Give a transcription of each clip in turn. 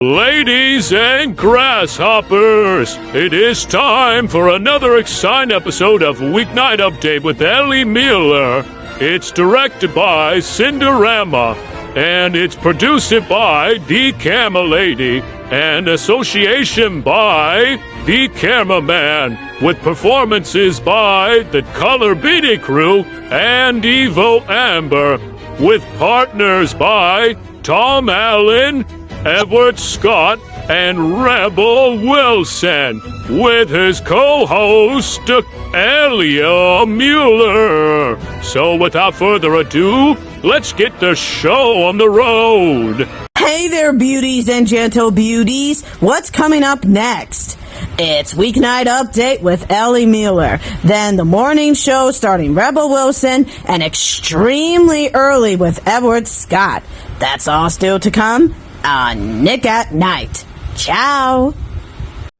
Ladies and grasshoppers, it is time for another exciting episode of Weeknight Update with Ellie Muller. It's directed by Cinderama, and it's produced by The Camera Lady, and association by The Cameraman, with performances by the Color Beatty Crew and Evo Amber, with partners by Tom Allen, Edward Scott, and Rebel Wilson, with his co-host, Elia Muller. So without further ado, let's get the show on the road. Hey there, beauties and gentle beauties. What's coming up next? It's Weeknight Update with Ellie Muller, then the morning show starring Rebel Wilson, and extremely early with Edward Scott. That's all still to come on Nick at Night. Ciao!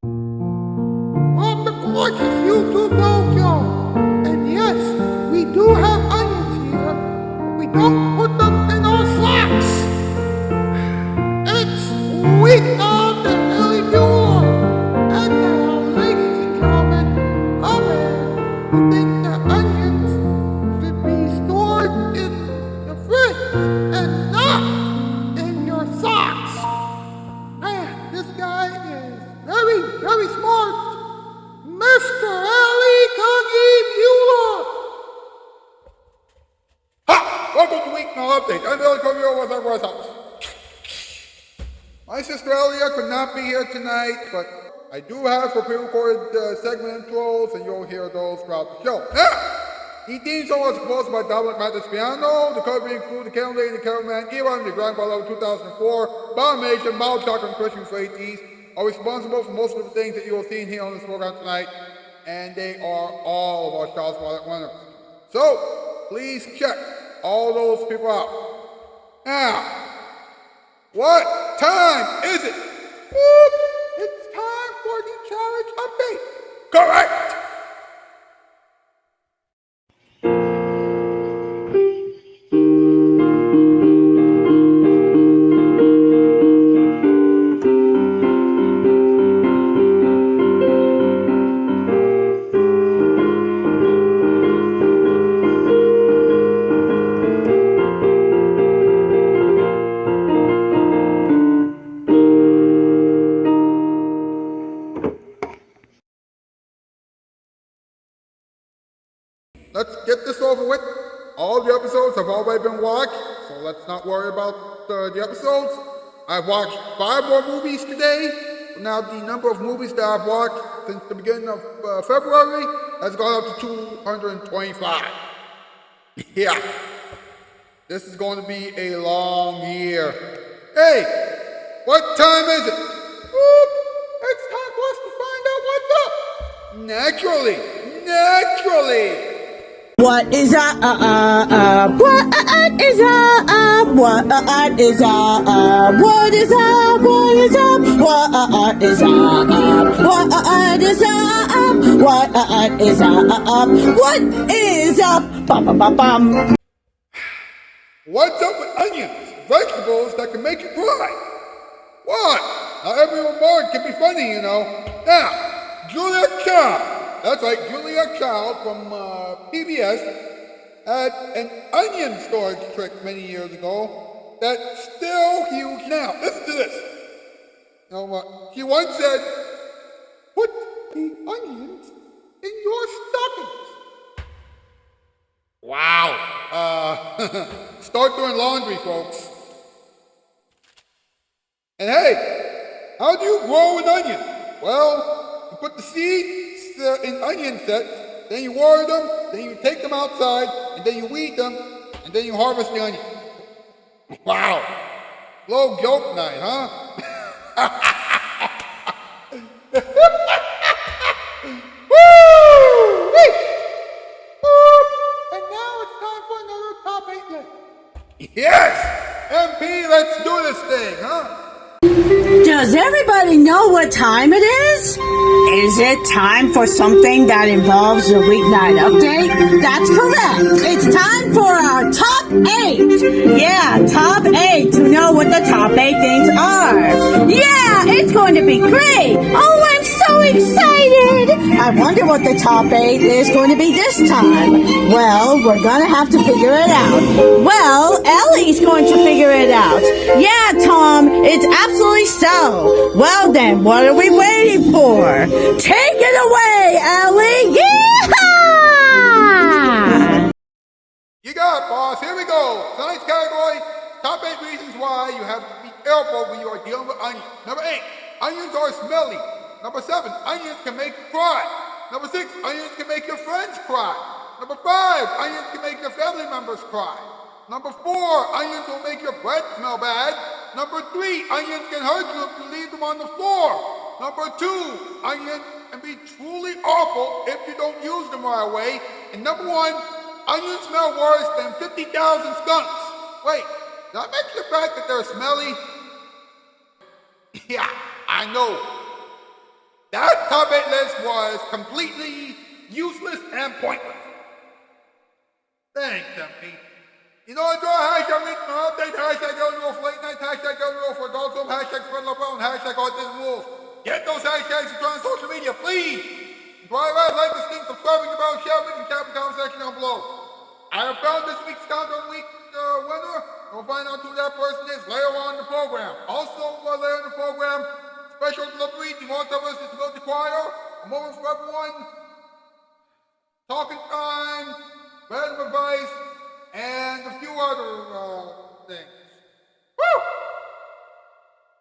From the gorgeous YouTube Dojo. And yes, we do have onions here, but we don't put them in our socks. It's Weeknight and Ellie Muller. And now, ladies and gentlemen, a man who thinks that onions should be stored in the fridge and not in your socks. Man, this guy is very smart. Mr. Ali Kagi Muller. Ha! Welcome to Weeknight Update. I'm Ellie Kagi Muller with everyone's house. My sister Elia could not be here tonight, but I do have her pre-recorded segment intros, and you'll hear those throughout the show. Now, the theme song was composed by Dominic Mathis Piano, the cover include the Camera Lady and the Cameraman, Elon, the Grand Level 2004, Bombation, Mild Talk, and Christian Freighties are responsible for most of the things that you will see and hear on this program tonight, and they are all of our Shoutout Spotlight winners. So, please check all those people out. Now, what time is it? Whoop! It's time for the challenge update. Correct! Let's get this over with. All the episodes have already been watched, so let's not worry about the episodes. I've watched 5 more movies today. Now the number of movies that I've watched since the beginning of February has gone up to 225. Yeah, this is going to be a long year. Hey, what time is it? Whoop, it's time for us to find out what's up. Naturally. What is up? What is up? What is up? What is up? What is up? What is up? What is up? What is up? What is up? Bum bum bum bum. What's up with onions? Vegetables that can make you cry. What? Not every remark can be funny, you know. Now, Julia Child. That's right, Julia Child from PBS had an onion storage trick many years ago that's still huge now. Listen to this. You know, she once said, "Put the onions in your stockings." Wow. Start doing laundry, folks. And hey, how do you grow an onion? Well, you put the seeds in onion sets, then you water them, then you take them outside, and then you weed them, and then you harvest the onion. Wow. Slow joke night, huh? Woo! And now it's time for another top 8 list. Yes! MP, let's do this thing, huh? Does everybody know what time it is? Is it time for something that involves the weeknight update? That's correct. It's time for our top 8. Yeah, top 8 to know what the top 8 things are. Yeah, it's going to be great. Oh, I'm so excited. I wonder what the top 8 is going to be this time. Well, we're going to have to figure it out. Well, Ellie's going to figure it out. Yeah, Tom, it's absolutely so. Well then, what are we waiting for? Take it away, Ellie! Yeehaw! You got it, boss. Here we go. Tonight's category, top 8 reasons why you have to be careful when you are dealing with onions. Number 8, onions are smelly. Number 7, onions can make you cry. Number 6, onions can make your friends cry. Number 5, onions can make your family members cry. Number 4, onions will make your breath smell bad. Number 3, onions can hurt you if you leave them on the floor. Number 2, onions can be truly awful if you don't use them right away. And number 1, onions smell worse than 50,000 skunks. Wait, did I mention the fact that they're smelly? Yeah, I know. That top 8 list was completely useless and pointless. Thanks, MP. You know, enjoy hashtag Weeknight Update, hashtag Ellenwolf Late Night, hashtag Ellenwolf for Adult Film, hashtag Spread Love Out, and hashtag Autism Wolf. Get those hashtags and try on social media, please. Enjoy, like, listening, subscribing, about, sharing, and tap the comment section down below. I have found this week's Countdown Week winner. We'll find out who that person is later on in the program. Also, later in the program, special delivery, the Multiverse Disability Choir, a moment for everyone, talking time, random advice, and a few other things. Woo!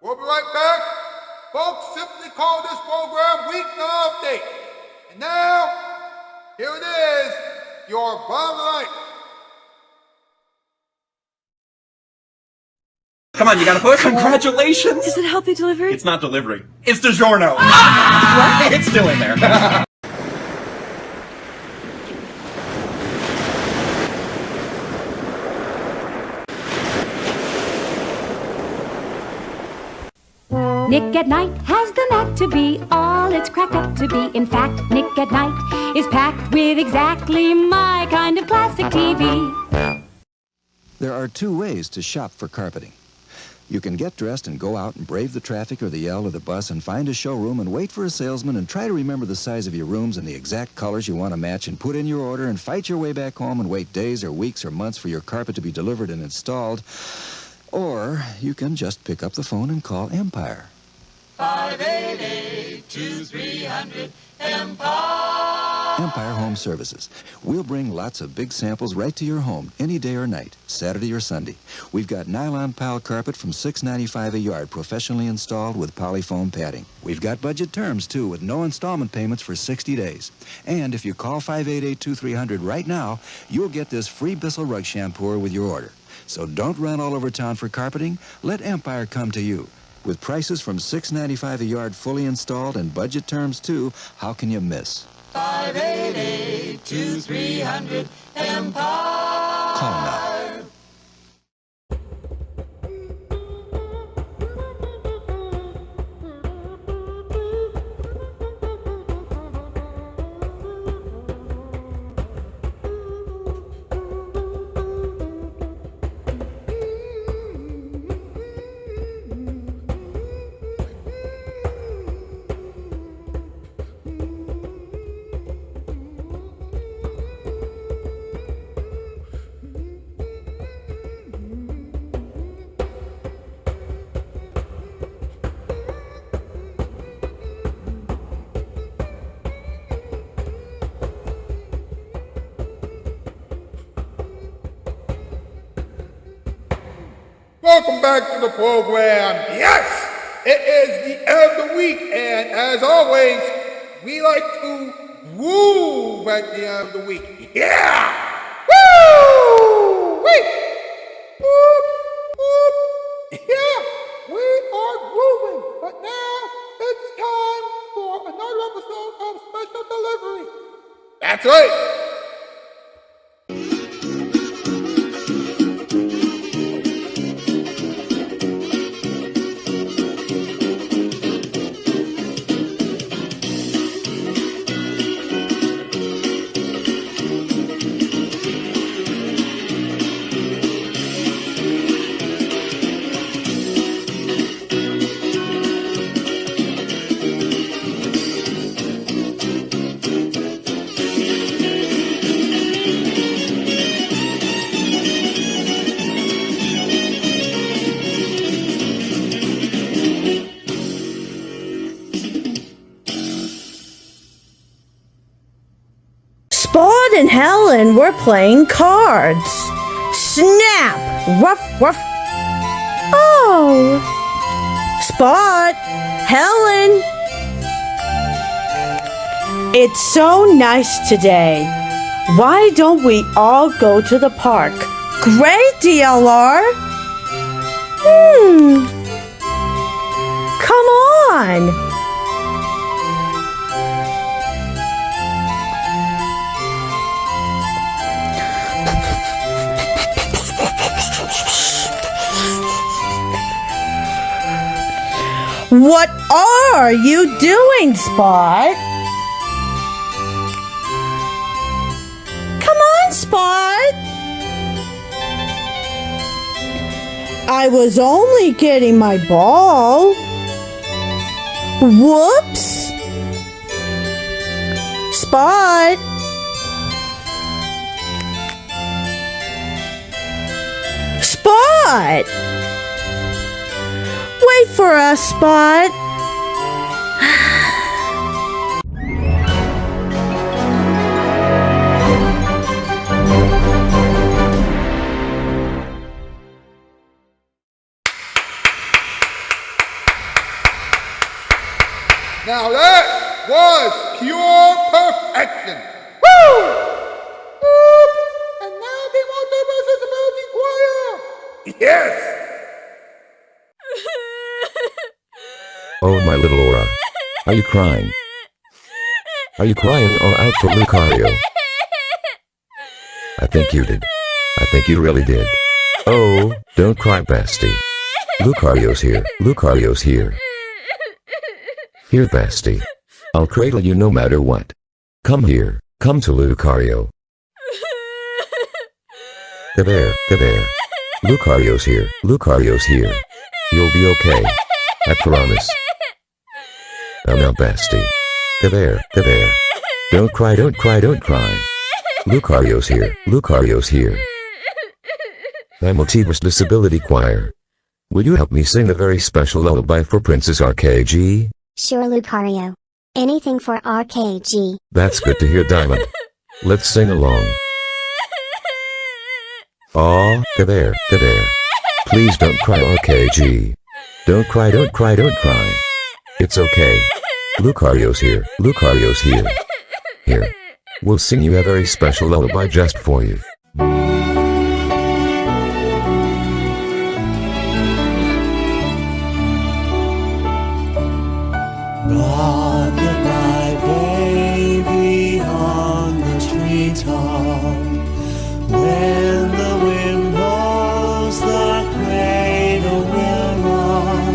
We'll be right back. Folks simply call this program Weeknight Update. And now, here it is, your bottom of the night. Come on, you gotta push. Congratulations! Is it healthy delivery? It's not delivery. It's DiGiorno. What? It's still in there. Nick at Night has the knack to be all it's cracked up to be. In fact, Nick at Night is packed with exactly my kind of classic TV. There are 2 ways to shop for carpeting. You can get dressed and go out and brave the traffic or the L or the bus and find a showroom and wait for a salesman and try to remember the size of your rooms and the exact colors you want to match and put in your order and fight your way back home and wait days or weeks or months for your carpet to be delivered and installed. Or you can just pick up the phone and call Empire. 588-2300-EMPIRE. Empire Home Services. We'll bring lots of big samples right to your home any day or night, Saturday or Sunday. We've got nylon pile carpet from $6.95 a yard, professionally installed with polyfoam padding. We've got budget terms, too, with no installment payments for 60 days. And if you call 588-2300 right now, you'll get this free Bissell rug shampooer with your order. So don't run all over town for carpeting. Let Empire come to you. With prices from $6.95 a yard fully installed and budget terms, too, how can you miss? 588-2300-EMPIRE. Call now. Welcome back to the program. Yes, it is the end of the week, and as always, we like to groove at the end of the week. Yeah! Woo! Wait! Whoop! Whoop! Yeah, we are grooving, but now it's time for another episode of Special Delivery. That's right. Spot and Helen were playing cards. Snap! Ruff, ruff. Oh! Spot! Helen! It's so nice today. Why don't we all go to the park? Great, DLR! Come on! What are you doing, Spot? Come on, Spot. I was only getting my ball. Whoops. Spot. Spot. Wait for us, Spot. Now that was pure perfection. Woo! Whoop! And now they want the responsibility choir. Yes! Oh, my little Aura. Are you crying? Are you crying all out for Lucario? I think you did. I think you really did. Oh, don't cry, bestie. Lucario's here. Lucario's here. Here, bestie. I'll cradle you no matter what. Come here. Come to Lucario. There. Lucario's here. Lucario's here. You'll be okay. I promise. Now, bestie. There. Don't cry. Lucario's here. Lucario's here. I'm Multiverse Disability Choir. Will you help me sing a very special lullaby for Princess RKG? Sure, Lucario. Anything for RKG. That's good to hear, Diamond. Let's sing along. Aw, there. Please don't cry, RKG. Don't cry. It's okay. Lucario's here. Lucario's here. Here. We'll sing you a very special lullaby just for you. Rock-a-bye, baby, on the treetop. When the wind blows, the cradle will rock.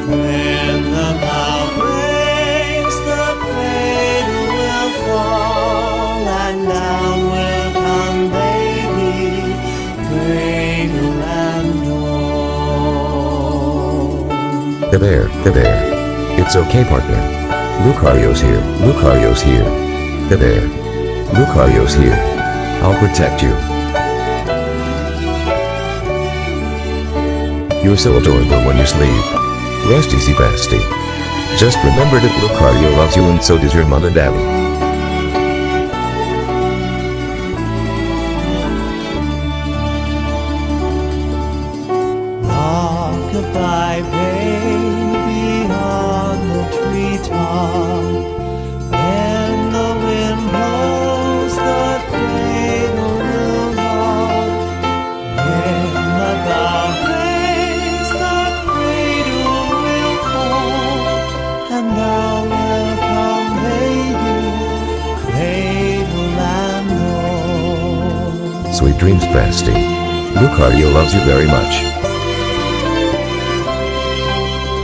When the bough breaks, the cradle will fall, and down will come baby, cradle and all. There. It's okay, partner. Lucario's here. Lucario's here. There. Lucario's here. I'll protect you. You're so adorable when you sleep. Rest easy, bestie. Just remember that Lucario loves you and so does your mom and daddy. Rock-a-bye, baby, on the treetop. When the wind blows, the cradle will rock. When the bough breaks, the cradle will fall, and down will come baby, cradle and all. Sweet dreams, bestie. Lucario loves you very much.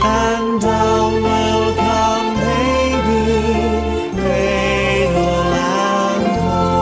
And down will come baby, cradle and all.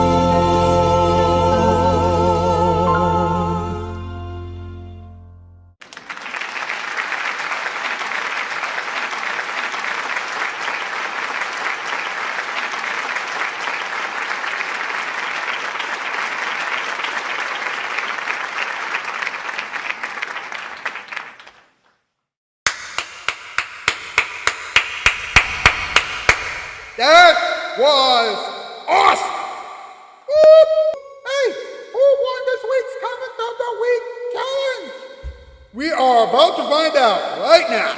That was awesome! Whoop! Hey, who won this week's Comment of the Week challenge? We are about to find out right now.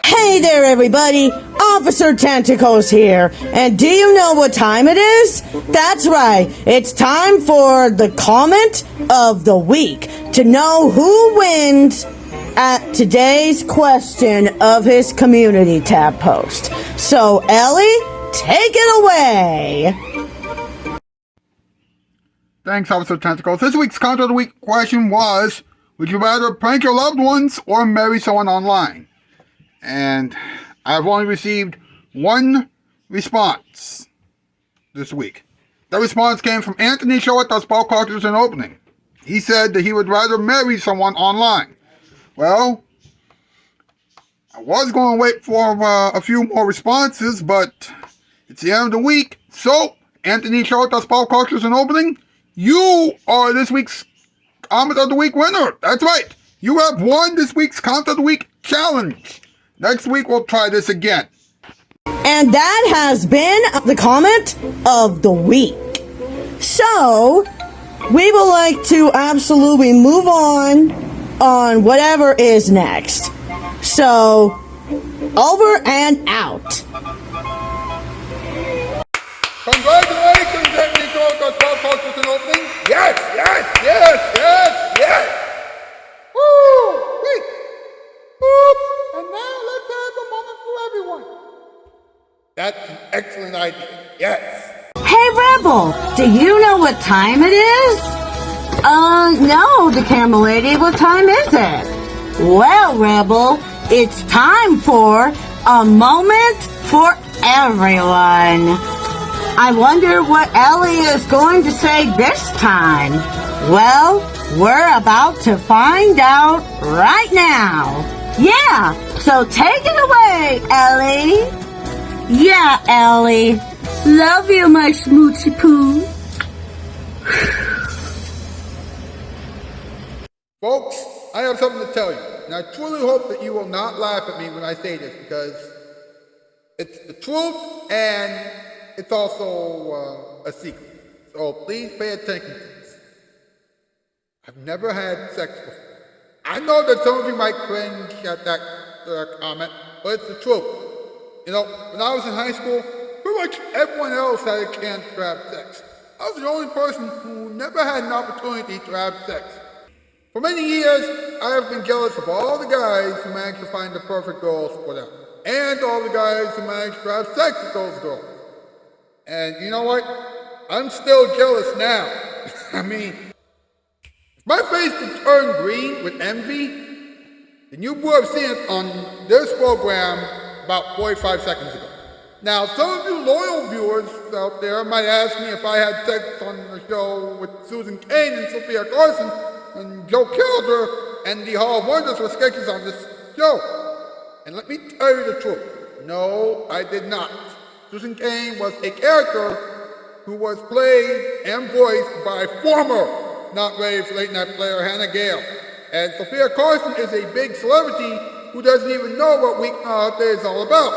Hey there, everybody! Officer Tentacles here, and do you know what time it is? That's right, it's time for the comment of the week to know who wins at today's question of his community tab post. So, Ellie, take it away! Thanks, Officer Tentacles. This week's Comment of the Week question was, would you rather prank your loved ones or marry someone online? And I've only received one response this week. The response came from Anthony Shoutout Spotlight in opening. He said that he would rather marry someone online. Well, I was going to wait for a few more responses, but it's the end of the week. So, Anthony Shoutout Spotlight in opening, you are this week's Comment of the Week winner. That's right. You have won this week's Comment of the Week challenge. Next week, we'll try this again. And that has been the comment of the week. So, we would like to absolutely move on whatever is next. So, over and out. Congratulations, Anthony Shoutout Spotlight in opening. Yes, yes, yes, yes, yes. Woo! Wait. Boop. And now let's have a moment for everyone. That's an excellent idea. Yes. Hey, Rebel, do you know what time it is? No, the camera lady, what time is it? Well, Rebel, it's time for a moment for everyone. I wonder what Ellie is going to say this time. Well, we're about to find out right now. Yeah, so take it away, Ellie. Yeah, Ellie. Love you, my smoochie poo. Folks, I have something to tell you. And I truly hope that you will not laugh at me when I say this, because it's the truth and it's also a secret. So please pay attention to this. I've never had sex before. I know that some of you might cringe at that comment, but it's the truth. You know, when I was in high school, pretty much everyone else had a chance to have sex. I was the only person who never had an opportunity to have sex. For many years, I have been jealous of all the guys who managed to find the perfect girls for them, and all the guys who managed to have sex with those girls. And you know what? I'm still jealous now. I mean, if my face could turn green with envy, then you would have seen it on this program about 45 seconds ago. Now, some of you loyal viewers out there might ask me if I had sex on the show with Susan Cain and Sophia Carson and Joe Kilder and the Hall of Wonders were sketches on this show. And let me tell you the truth. No, I did not. Susan Cain was a character who was played and voiced by former Not Ready for Late Night player Hannah Gale. And Sophia Carson is a big celebrity who doesn't even know what Weeknight Update is all about.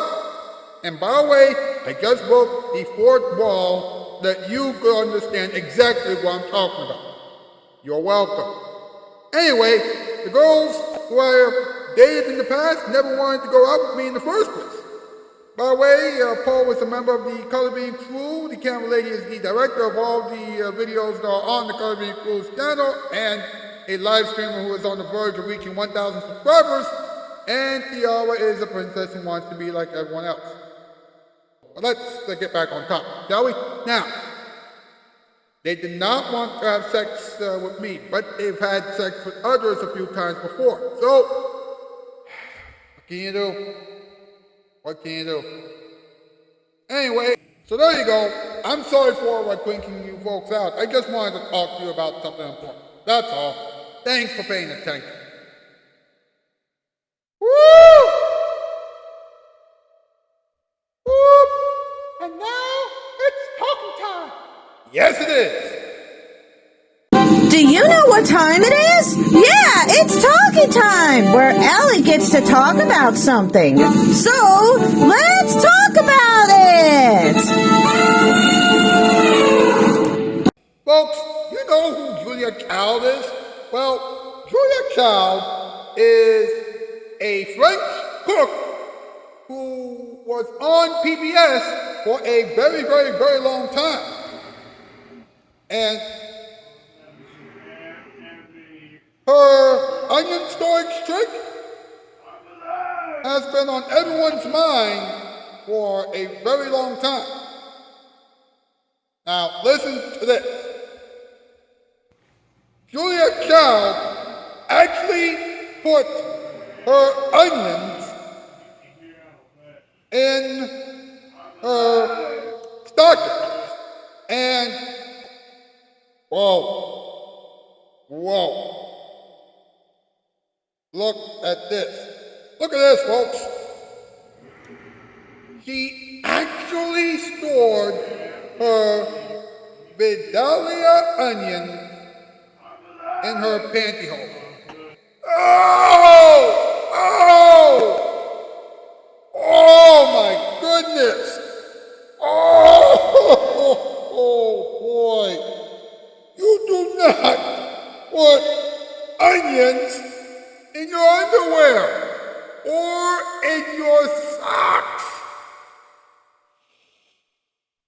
And by the way, I just broke the fourth wall that you could understand exactly what I'm talking about. You're welcome. Anyway, the girls who I have dated in the past never wanted to go out with me in the first place. By the way, Paul was a member of the Color Bean Crew. The camera lady is the director of all the videos that are on the Color Bean Crew's channel, and a live streamer who is on the verge of reaching 1,000 subscribers. And Tiara is a princess who wants to be like everyone else. But let's get back on top, shall we? Now, they did not want to have sex with me, but they've had sex with others a few times before. So, what can you do? What can you do? Anyway, so there you go. I'm sorry for winking you folks out. I just wanted to talk to you about something important. That's all. Thanks for paying attention. Woo! Whoop! And now it's talking time. Yes, it is. Do you know what time it is? Yeah, it's talking time, where Ellie gets to talk about something. So, let's talk about it! Folks, you know who Julia Child is? Well, Julia Child is a French cook who was on PBS for a very, very, very long time. And her onion storage trick has been on everyone's mind for a very long time. Now, listen to this. Julia Child actually put her onions in her stockings. And, whoa. Look at this. Look at this, folks. She actually stored her Vidalia onion in her pantyhose. Oh my goodness. Oh boy. You do not put onions in your underwear or in your socks.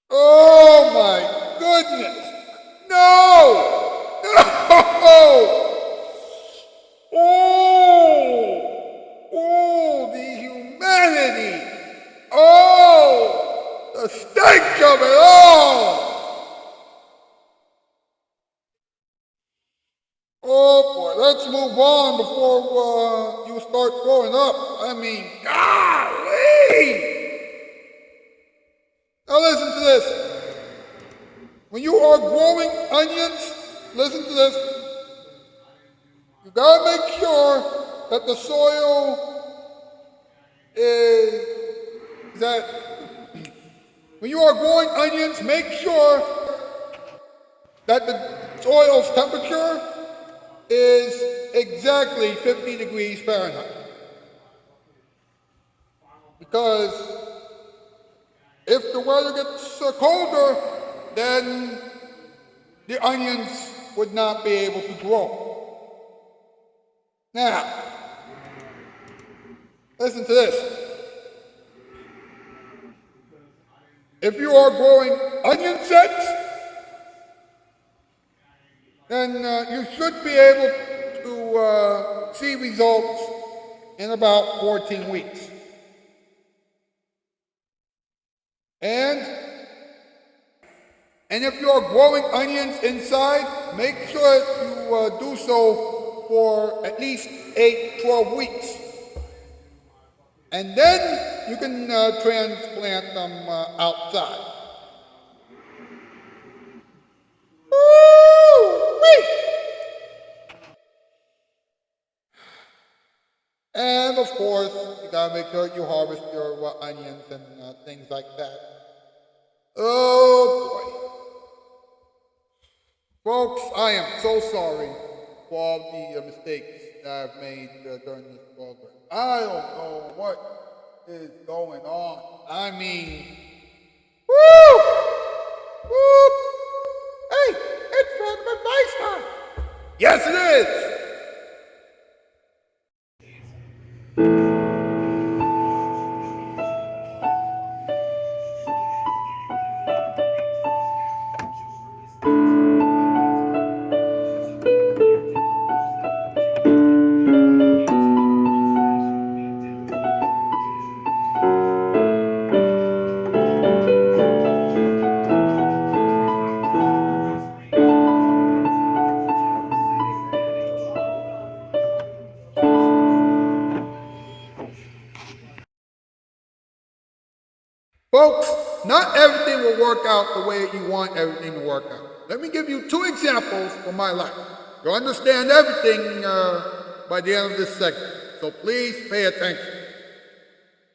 Oh my goodness. No! Oh, the humanity. Oh, the stench of it all. Oh boy, let's move on before you start throwing up. I mean, golly! Now listen to this. When you are growing onions, listen to this. You gotta make sure that the soil is when you are growing onions, make sure that the soil's temperature is exactly 50 degrees Fahrenheit. Because if the weather gets colder, then the onions would not be able to grow. Now, listen to this. If you are growing onion sets, then you should be able to see results in about 14 weeks. And if you are growing onions inside, make sure you do so for at least 12 weeks. And then you can transplant them outside. Woo-wee! And of course, you gotta make sure you harvest your onions and things like that. Oh boy. Folks, I am so sorry for all the mistakes that I've made during this program. I don't know what is going on. I mean, woo! Woo! Hey, it's random advice time. Yes, it is. Folks, not everything will work out the way you want everything to work out. Let me give you 2 examples from my life. You'll understand everything by the end of this segment, so please pay attention.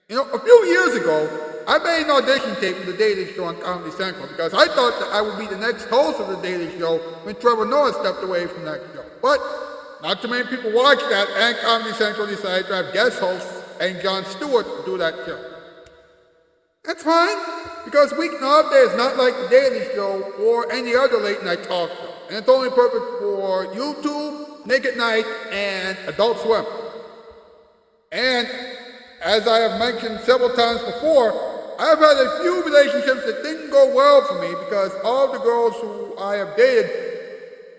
You know, a few years ago, I made an audition tape for The Daily Show on Comedy Central because I thought that I would be the next host of The Daily Show when Trevor Noah stepped away from that show. But not too many people watched that, and Comedy Central decided to have guest hosts and Jon Stewart do that show. That's fine. Because Weeknight Update is not like The Daily Show or any other late night talk show. And it's only perfect for YouTube, Nick at Night, and Adult Swim. And as I have mentioned several times before, I've had a few relationships that didn't go well for me because all the girls who I have dated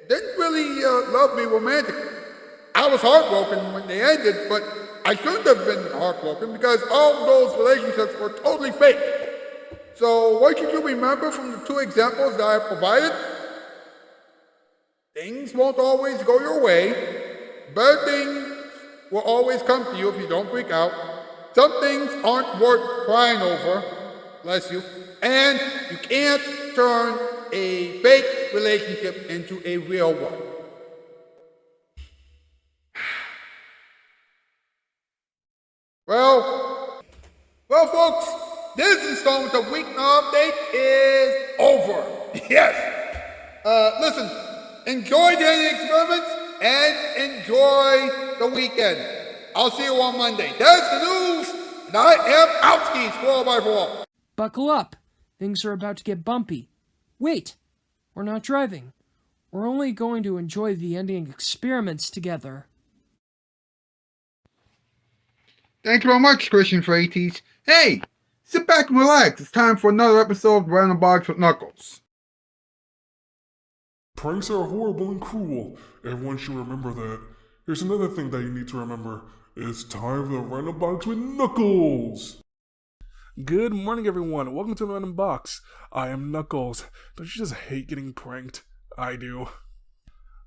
didn't really love me romantically. I was heartbroken when they ended, but I shouldn't have been heartbroken because all of those relationships were totally fake. So what should you remember from the two examples that I have provided? Things won't always go your way. Better things will always come to you if you don't freak out. Some things aren't worth crying over, bless you, and you can't turn a fake relationship into a real one. Well, folks, this installment of Weeknight Update is over. Yes. Listen, enjoy the ending experiments and enjoy the weekend. I'll see you on Monday. That's the news, and I am Outski, Squirrel by 4. Buckle up. Things are about to get bumpy. Wait, we're not driving. We're only going to enjoy the ending experiments together. Thank you very much, Christian Freites. Hey, sit back and relax. It's time for another episode of Random Box with Knuckles. Pranks are horrible and cruel. Everyone should remember that. Here's another thing that you need to remember. It's time for the Random Box with Knuckles! Good morning, everyone. Welcome to the Random Box. I am Knuckles. Don't you just hate getting pranked? I do.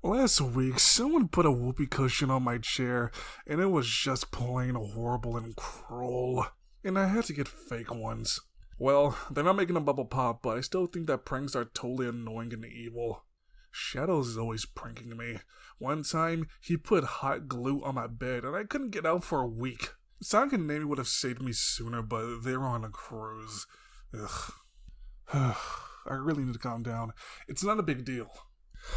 Last week, someone put a whoopee cushion on my chair, and it was just plain horrible and cruel. And I had to get fake ones. Well, they're not making a bubble pop, but I still think that pranks are totally annoying and evil. Shadows is always pranking me. One time, he put hot glue on my bed, and I couldn't get out for a week. Sonic and Amy would have saved me sooner, but they were on a cruise. Ugh. I really need to calm down. It's not a big deal.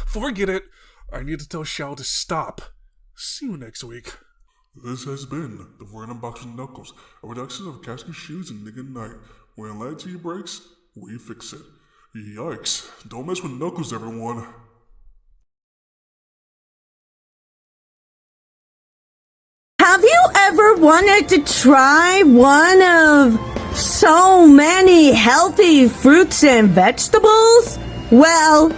Forget it! I need to tell Shao to stop. See you next week. This has been the Random Box with Knuckles, a reduction of Casket Shoes and Nick at Night. When light TV breaks, we fix it. Yikes. Don't mess with Knuckles, everyone. Have you ever wanted to try one of so many healthy fruits and vegetables? Well,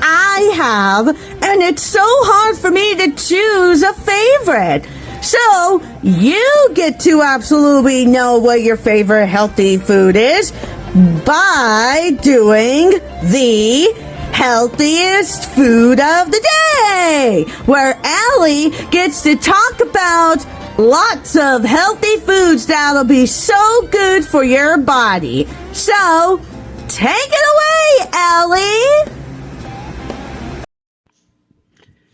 I have, and it's so hard for me to choose a favorite. So, you get to absolutely know what your favorite healthy food is by doing the healthiest food of the day, where Allie gets to talk about lots of healthy foods that'll be so good for your body. So, take it away, Allie!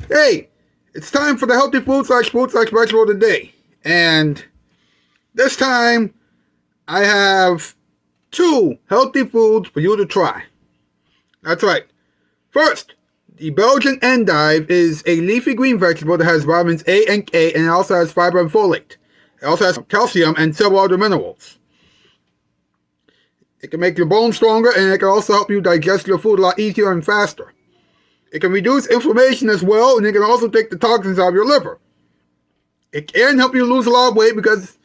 Hey, it's time for the healthy food / vegetable of the day. And this time, I have 2 healthy foods for you to try. That's right. First, the Belgian endive is a leafy green vegetable that has vitamins A and K, and it also has fiber and folate. It also has calcium and several other minerals. It can make your bones stronger, and it can also help you digest your food a lot easier and faster. It can reduce inflammation as well, and it can also take the toxins out of your liver. It can help you lose a lot of weight because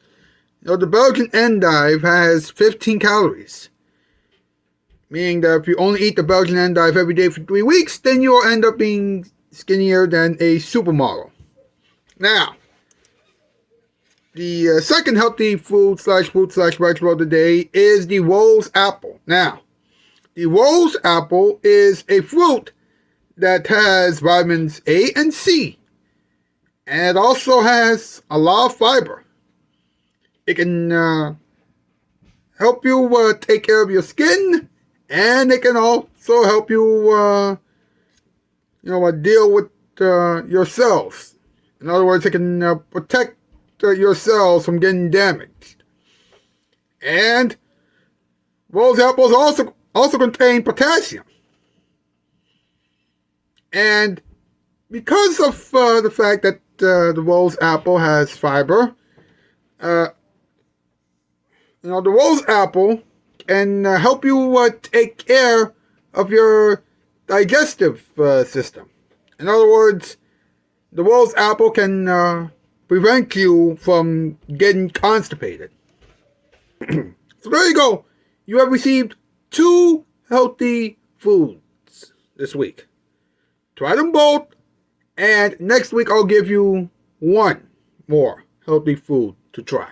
the Belgian endive has 15 calories. Meaning that if you only eat the Belgian endive every day for 3 weeks, then you'll end up being skinnier than a supermodel. Now, the second healthy food / vegetable of the day is the rose apple. Now, the rose apple is a fruit that has vitamins A and C. And it also has a lot of fiber. It can help you take care of your skin. And it can also help you, deal with your cells. In other words, it can protect your cells from getting damaged. And rose apples also contain potassium. And because of the fact that the rose apple has fiber, the rose apple and help you take care of your digestive system. In other words, the world's apple can prevent you from getting constipated. So there you go. You have received 2 healthy foods this week. Try them both, and next week I'll give you 1 more healthy food to try.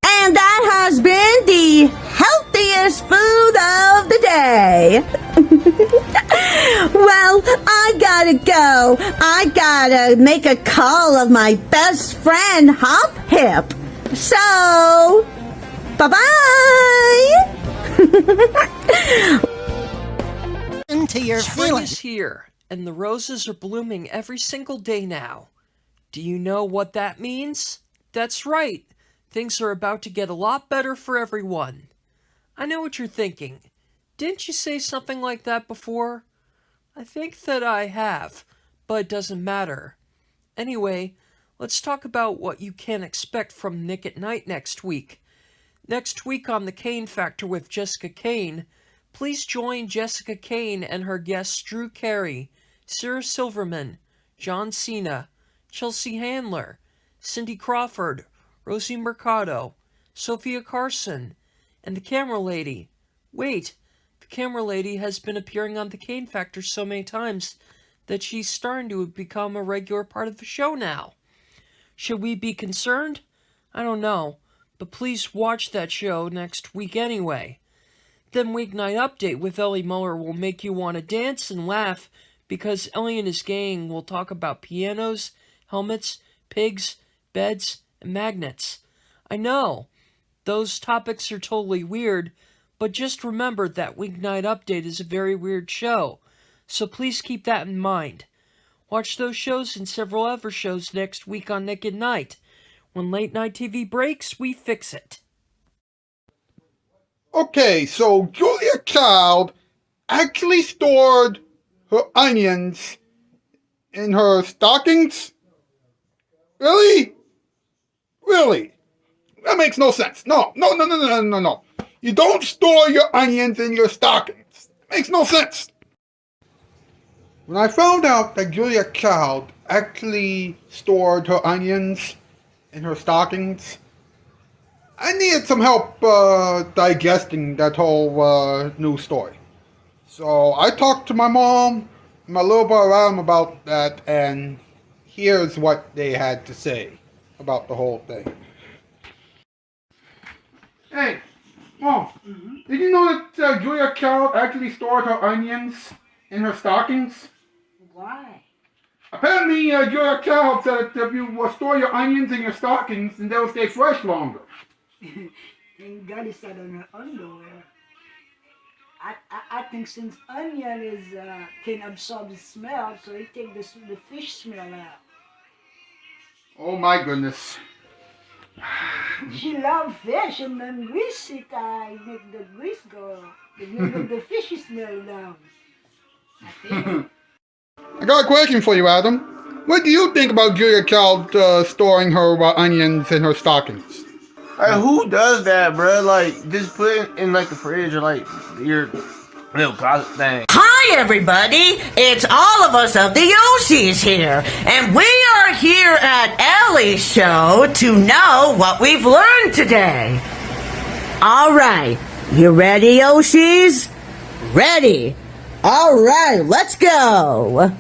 And that has been the healthiest food of the day. Well, I gotta go. I gotta make a call of my best friend, Hop Hip. So, bye-bye. Into your Spring feelings. is here, and the roses are blooming every single day now. Do you know what that means? That's right. Things are about to get a lot better for everyone. I know what you're thinking. Didn't you say something like that before? I think that I have, but it doesn't matter. Anyway, let's talk about what you can expect from Nick at Night next week. Next week on The Kane Factor with Jessica Kane, please join Jessica Kane and her guests Drew Carey, Sarah Silverman, John Cena, Chelsea Handler, Cindy Crawford, Rosie Mercado, Sophia Carson, and the Camera Lady. Wait, the Camera Lady has been appearing on The Kane Factor so many times that she's starting to become a regular part of the show now. Should we be concerned? I don't know, but please watch that show next week anyway. Then Weeknight Update with Ellie Muller will make you want to dance and laugh because Ellie and his gang will talk about pianos, helmets, pigs, beds, and magnets. I know, those topics are totally weird, but just remember that Weeknight Update is a very weird show, so please keep that in mind. Watch those shows and several other shows next week on Nick at Night. When late night TV breaks, we fix it. Okay, so Julia Child actually stored her onions in her stockings? Really? Really? That makes no sense. No. You don't store your onions in your stockings. It makes no sense. When I found out that Julia Child actually stored her onions in her stockings, I needed some help digesting that whole news story. So I talked to my mom and my little brother Adam about that, and here's what they had to say about the whole thing. Hey, Mom, did you know that Julia Child actually stored her onions in her stockings? Why? Apparently, Julia Child said that if you store your onions in your stockings, then they'll stay fresh longer. Thank God it's not on her underwear. I think since onion is can absorb the smell, so it take the fish smell out. Oh my goodness. She loves fish, and then grease it, make the grease go. It make the fishy smell down. I think. I got a question for you, Adam. What do you think about Julia Child storing her onions in her stockings? Like, who does that, bro? Like, just put it in like the fridge or like your little closet thing. Hi, everybody. It's all of us of the Yoshis here, and we are here at Ellie's show to know what we've learned today. All right, you ready, Yoshis? Ready. All right, let's go.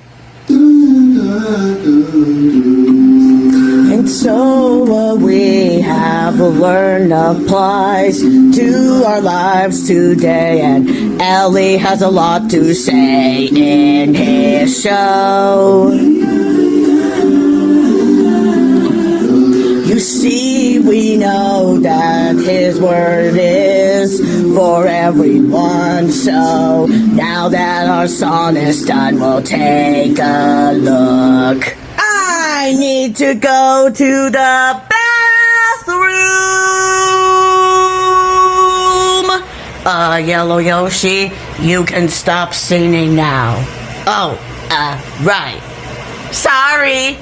And so what we have learned applies to our lives today, and Ellie has a lot to say in his show. You see, we know that his word is for everyone, so now that our song is done, we'll take a look. I need to go to the bathroom. Yellow Yoshi, you can stop singing now. Oh, right. Sorry.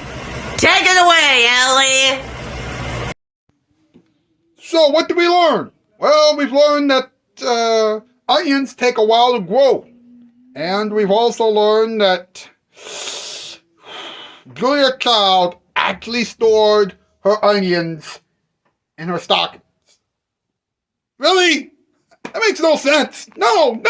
Take it away, Ellie. So, what did we learn? Well, we've learned that onions take a while to grow. And we've also learned that Julia Child actually stored her onions in her stockings. Really? That makes no sense. No.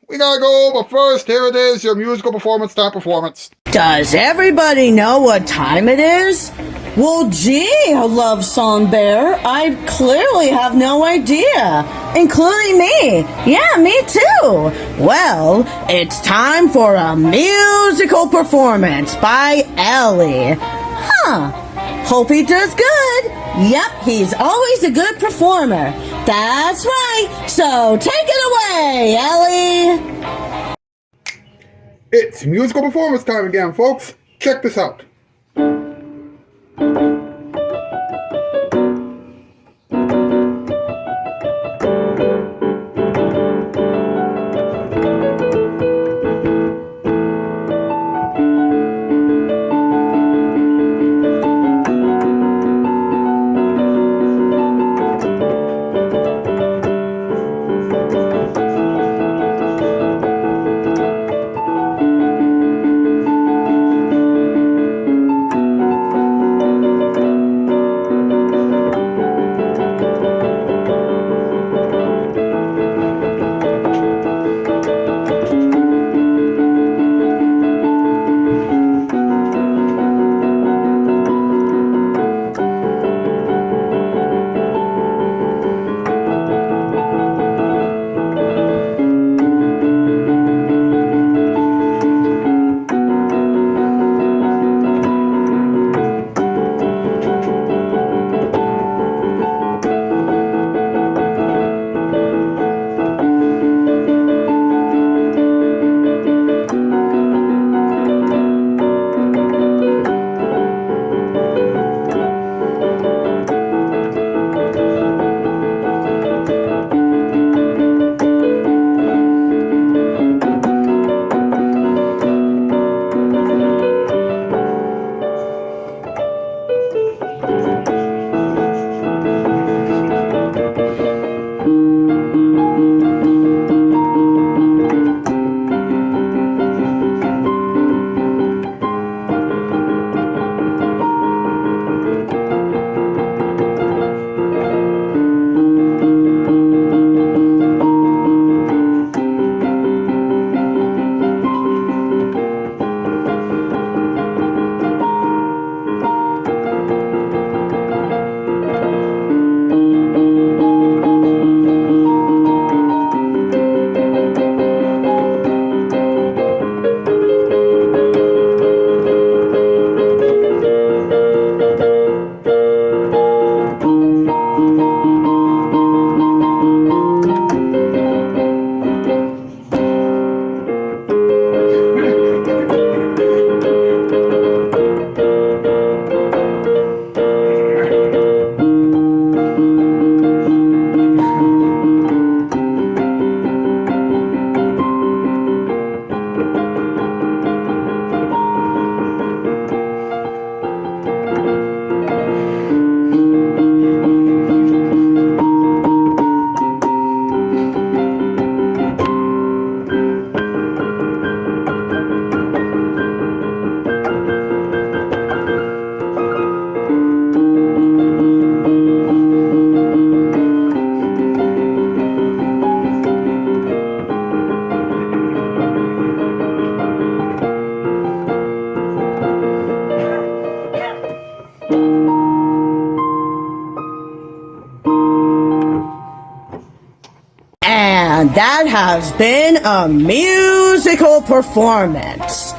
We gotta go, but first, here it is, your musical performance time performance. Does everybody know what time it is? Well, gee, Love Song Bear, I clearly have no idea. Including me. Yeah, me too. Well, it's time for a musical performance by Ellie. Huh. Hope he does good. Yep, he's always a good performer. That's right. So take it away, Ellie. It's musical performance time again, folks. Check this out. And that has been a musical performance.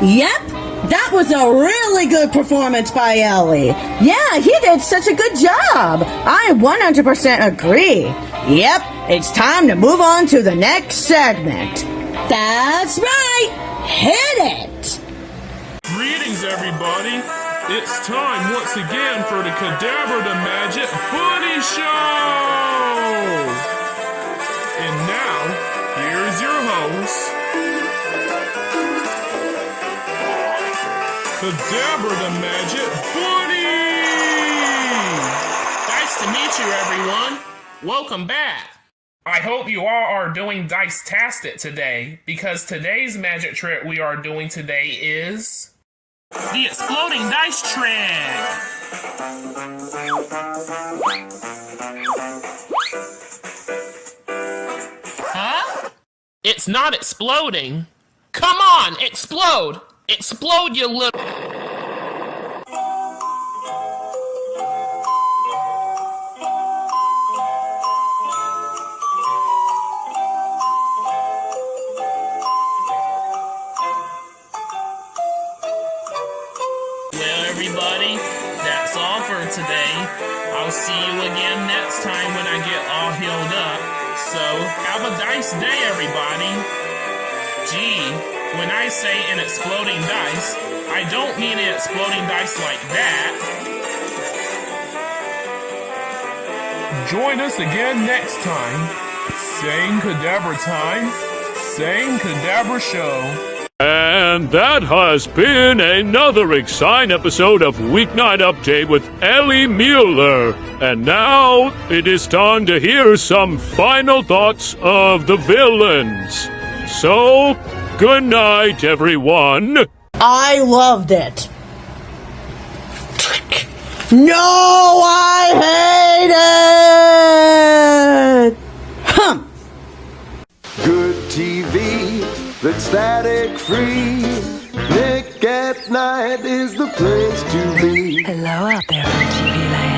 Yep, that was a really good performance by Ellie. Yeah, he did such a good job. I 100% agree. Yep, it's time to move on to the next segment. That's right, hit it! Greetings, everybody. It's time once again for the Cadaver the Magic Bunny Show! And now, here's your host, Cadaver the Magic Bunny! Nice to meet you, everyone. welcome back. I hope you all are doing dice-tastic today, because today's magic trick we are doing today is the exploding dice trick. Huh? It's not exploding. Come on, explode! Explode, you little... Well, everybody, that's all for today. I'll see you again next time when I get all healed up. So, have a dice day, everybody. Gee, when I say an exploding dice, I don't mean an exploding dice like that. Join us again next time. Same Cadabra time, same Cadabra show. And that has been another exciting episode of Weeknight Update with Ellie Muller. And now it is time to hear some final thoughts of the villains. So, good night, everyone. I loved it. No, I hate it. Good TV that's static free. Nick at Night is the place to be. Hello out there, TV land.